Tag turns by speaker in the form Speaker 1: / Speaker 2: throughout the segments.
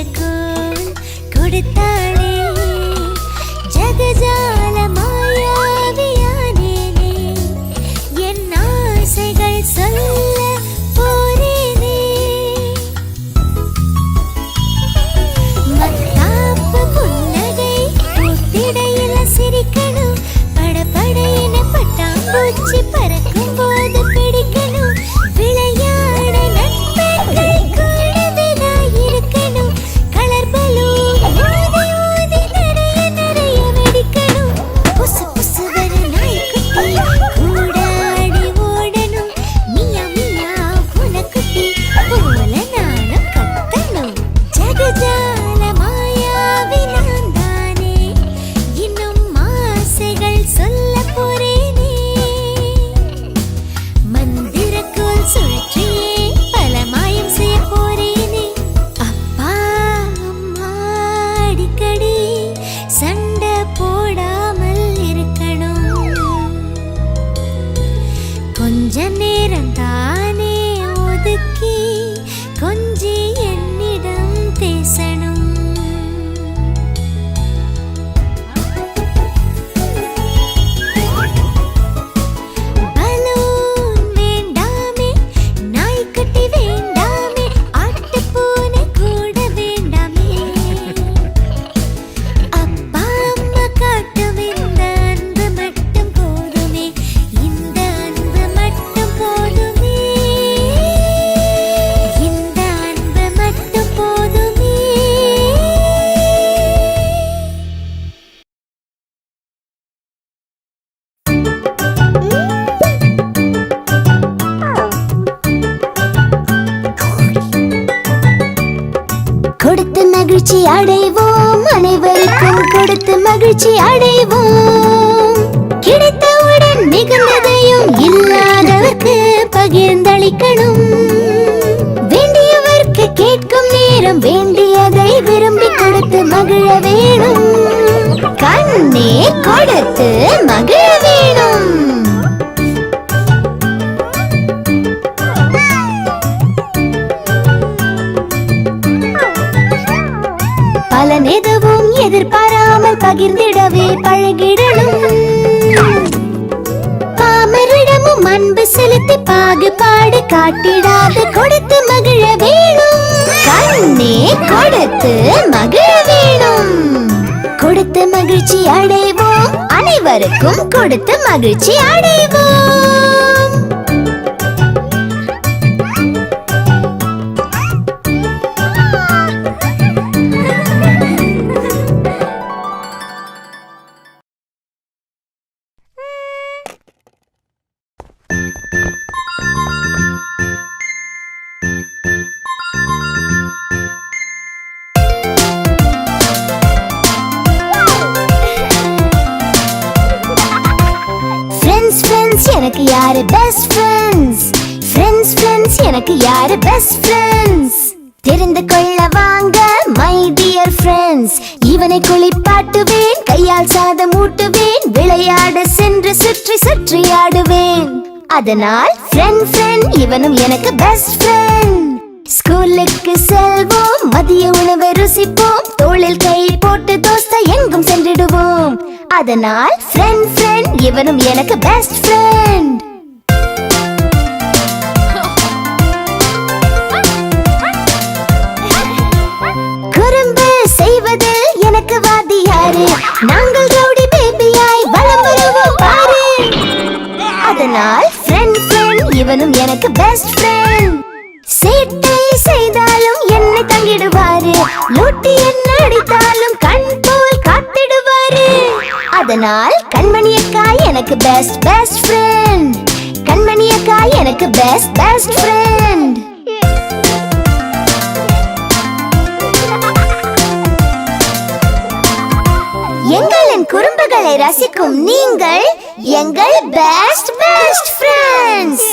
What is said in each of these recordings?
Speaker 1: மந்திரக்கோள் கொடுத்தாளே ஜகஜால மாயாவியானேனே என் ஆசைகள் சொல்ல போறேனே மத்தாப்பு புன்னகை பூத்திடையில சிரிக்கணும் படபடையின பட்டாம்பூச்சி பறக்கும் போது பிடிக்கணும் விளையாட நட்பெண்கள் கூடவேதான் இருக்கணும் கலர் பலூன் ஊதி ஊதி நிறைய நிறைய வெடிக்கணும் புசு புசு வர நாய்க்குட்டி கூடாடி ஓடணும் மியா மியா பூனைக்குட்டி போல நானும் கத்தணும் ஜகஜால மாயாவி நான் தானே இன்னும் ஆசைகள் சொல்ல போறேனே மந்திரக்கோள் சுழற்றியே பல மாயம் செய்ய போறேனே அப்பா அம்மா அடிக்கடி சண்டை போடாமல் இருக்கணும் கொஞ்ச நேரம் தானே ஒதுக்கி கொஞ்சி என்னிடம் பேசணும் பலூன் வேண்டாமே நாய்க்குட்டி வேண்டாமே ஆட்டுப்பூனை கூட வேண்டாமே அப்பா அம்மா காட்டும் இந்த அன்பு மட்டும் போதுமே இந்த அன்பு மட்டும் போதுமே இந்த அன்பு மட்டும் போதுமே கொடுத்து மகிழ்ச்சி அடைவோம் அனைவருக்கும் கொடுத்து மகிழ்ச்சி அடைவோம் கிடைத்தவுடன் மிகுந்ததையும் இல்லாதவர்க்கு பகிர்ந்தளிக்கணும் வேண்டியவர்க்கு கேட்கும் நேரம் வேண்டியதை விரும்பி கொடுத்து மகிழ வேணும் கண்ணே கொடுத்து மகிழ வேணும் பலன் எதுவும் எதிர்பாராமல் பகிர்ந்திடவே பழகிடணும் பாமரிடமும் அன்பு செலுத்தி பாகுபாடு காட்டிடாது கொடுத்து மகிழ வேணும் கண்ணே கொடுத்து மகிழ வேணும் கொடுத்து மகிழ்ச்சி அடைவோம் அனைவருக்கும் கொடுத்து மகிழ்ச்சி அடைவோம் எனக்கு யாரு பெஸ்ட் ஃப்ரெண்ட்ஸ் ஃப்ரெண்ட்ஸ் ஃப்ரெண்ட்ஸ் எனக்கு யாரு பெஸ்ட் ஃப்ரெண்ட்ஸ் தெரிந்து கொள்ள வாங்க மை டியர் ஃப்ரெண்ட்ஸ் இவனை குளிப்பாட்டுவேன் கையால் சாதம் ஊட்டுவேன் விளையாட சென்று சுற்றி சுற்றி ஆடுவேன் அதனால் ஃப்ரெண்ட் ஃப்ரெண்ட் இவனும் எனக்கு பெஸ்ட் ஃப்ரெண்ட் ஸ்கூலுக்கு செல்வோம் மதிய உணவை ருசிப்போம் தோளில் கை போட்டு தோஸ்தா எங்கும் சென்றிடுவோம் அதனால் ஃப்ரெண்ட் ஃப்ரெண்ட் இவனும் எனக்கு பெஸ்ட் ஃப்ரெண்ட் குறும்பு செய்வதில் எனக்கு வாத்தியாரு நாங்கள் ரவுடி பேபியாய் வலம் வருவோம் பாரு அதனால் ஃப்ரெண்ட் ஃப்ரெண்ட் இவனும் எனக்கு பெஸ்ட் ஃப்ரெண்ட் சேட்டை செய்தாலும் என்னை தங்கிடுவாரு லூட்டி என்ன அடித்தாலும் கண் போல் காத்திடுவாரு அதனால் கண்மணி அக்கா எனக்கு பெஸ்ட் பெஸ்ட் ஃப்ரெண்ட் கண்மணி அக்கா எனக்கு பெஸ்ட் பெஸ்ட் ஃப்ரெண்ட் எங்களின் குறும்புகளை ரசிக்கும் நீங்கள் எங்கள் பெஸ்ட் பெஸ்ட் ஃப்ரெண்ட்ஸ்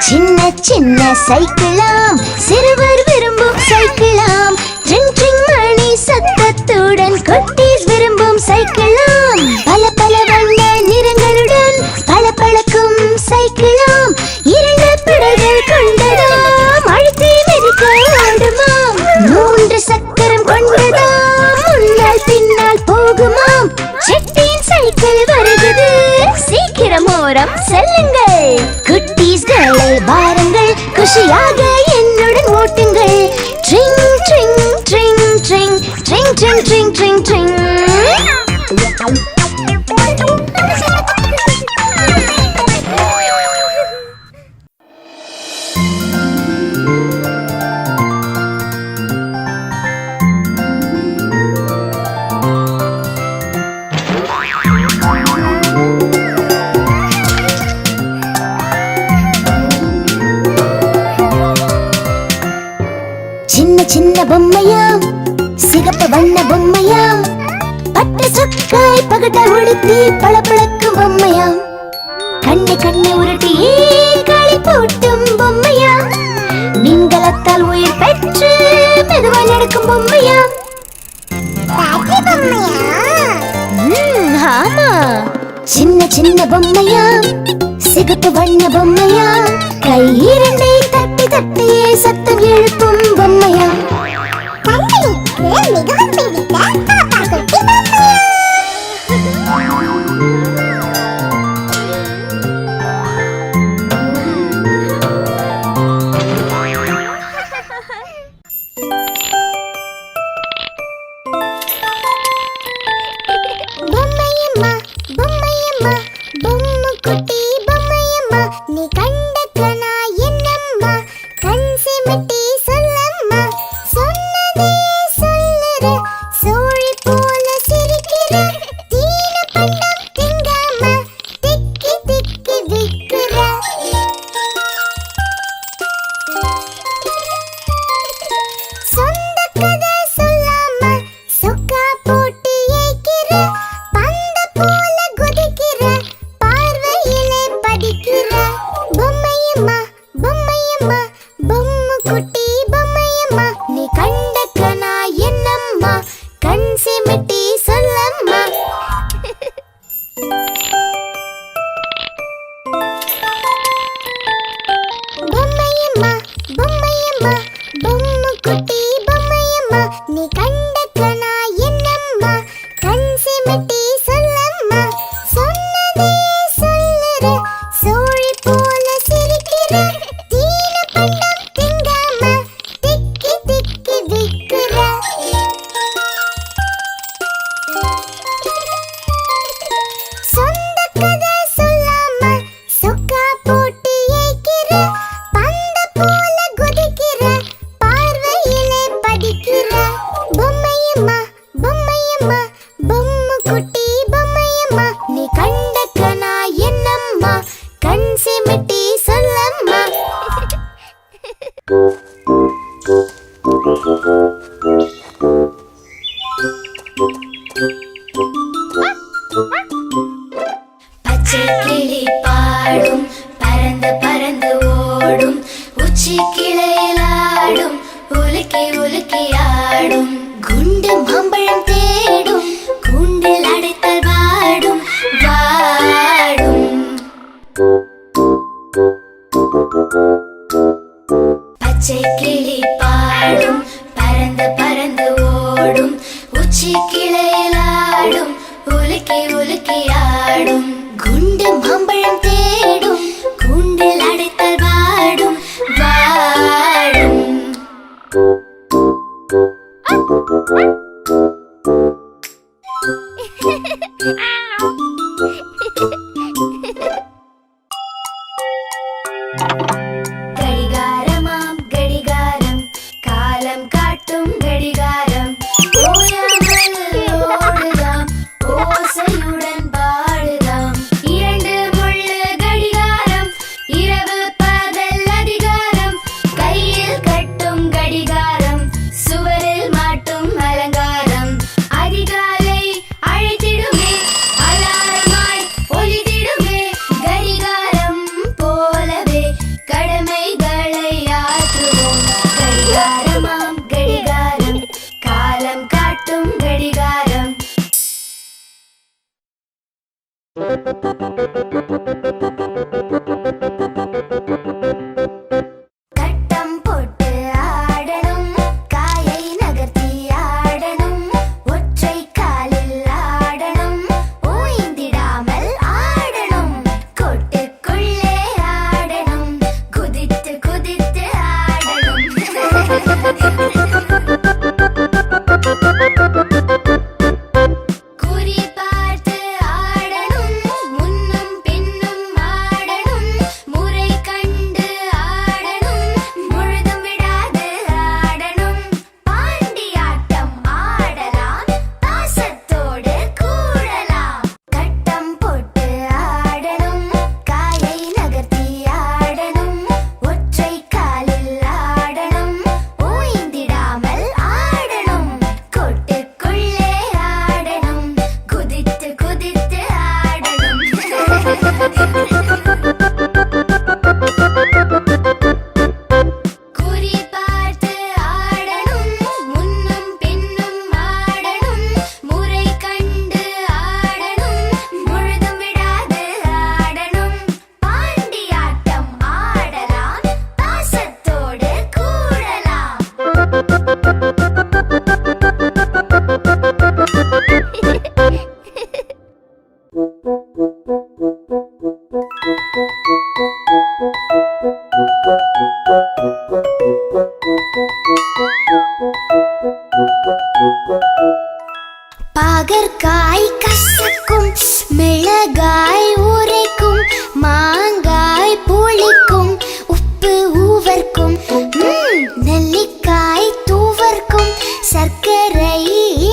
Speaker 1: சின்ன சின்ன சைக்கிளாம் சிறுவர் விரும்பும் சைக்கிளாம் ட்ரிங் ட்ரிங் மணி சத்தத்துடன் குட்டீஸ் ஓரம் செல்லுங்கள். குட்டீஸ்களை வாருங்கள், குஷியாக என்னுடன் ஓட்டுங்கள். ட்ரிங் ட்ரிங் ட்ரிங் ட்ரிங் ட்ரிங் ட்ரிங் ட்ரிங் ட்ரிங் ட்ரிங். சின்ன சின்ன பொம்மையாம், சிகப்பு வண்ண பொம்மையாம், பட்ட சொக்காய் பகட்ட உடுத்தி பளபளக்கும் பொம்மையாம், கண்ணை உருட்டி களி போட்டும் பொம்மையாம், மின்கலத்தால் உயிர் பெற்று மெதுவாய் நடக்கும் பொம்மையாம். ஆமா, சின்ன சின்ன பொம்மையாம், சிகப்பு வண்ண பொம்மையாம், கை இரண்டை தட்டி தட்டியே சத்தம் எழுப்பும் பொம்மையாம். மிகவும் பிடித்த பாப்பா குட்டி பொம்மையம்மா, பொம்மையம்மா, பொம்மை குட்டி பொம்மையம்மா, நீ கண்ட கனா என்னம்மா, கண் சிமிட்டி சொல்லம்மா, சொன்னதே சொல்லுற, சோழி போல சிரிக்கிற, தீன பண்டம் திங்காம திக்கி திக்கி விக்கிற. சொந்த கதை சொல்லாம சொக்கா போட்டு ஏய்க்கிற, பந்த போல குதிக்கிற, பார்வையிலே படிக்கிற. பொம்மையம்மா, பொம்மையம்மா, பொம்மை குட்டி பொம்மையம்மா, நீ கண்ட கனா என்னம்மா, கண் சிமிட்டி சொல்லம்மா. பொம்மையம்மா, பொம்மையம்மா, பொம்மை குட்டி பொம்மையம்மா, நீ கண்ட கனா என்னம்மா, கண் சிமிட்டி சொல்லம்மா, சொன்னதே சொல்லுற, சோழி போல சிரிக்கிற, தீன பண்டம் திங்காம திக்கி திக்கி விக்கிற. சொந்த கதை சொல்லாம சொக்கா போட்டு ஏய்க்கிற, பந்த போல குதிக்கிற, பார்வையிலே படிக்கிற. பொம்மையம்மா, பொம்மையம்மா, பொம்மை குட்டி பொம்மையம்மா, நீ கண்ட கனா என்னம்மா, கண் சிமிட்டி சொல்லம்மா. பச்சை கிளி பாடும், பறந்து பறந்து ஓடும், உச்சி கிளையில் ஆடும், உலுக்கி உலுக்கி ஆடும், குண்டு மாம்பழம் தேடும், கூண்டில் அடைத்தல் வாடும் வாடும். பச்சை கிளி பாடும், பறந்து பறந்து ஓடும், உச்சி கிளையில் ஆடும், உலுக்கி உலுக்கி ஆடும், குண்டு மாம்பழம் தேடும், கூண்டில் அடைத்தல் வாடும் வாடும். கடிகாரமாம் கடிகாரம், காலம் பாகற்காய் கசக்கும், மிளகாய் உரைக்கும், மாங்காய் புளிக்கும், உப்பு ஊவர்க்கும், நெல்லிக்காய் தூவர்க்கும், சர்க்கரை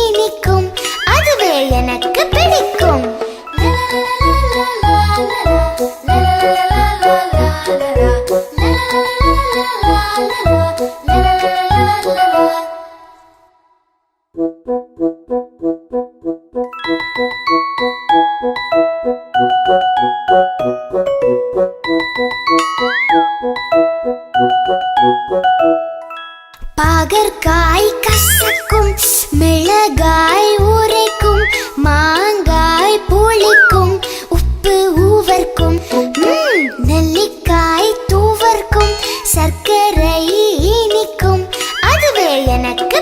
Speaker 1: இனிக்கும், அதுவே எனக்கு பிடிக்கும். பாகற்காய் கசக்கும், மிளகாய் உரைக்கும், மாங்காய் புளிக்கும், உப்பு ஊவர்க்கும், நெல்லிக்காய் தூவர்க்கும், சர்க்கரை இனிக்கும், அதுவே எனக்கு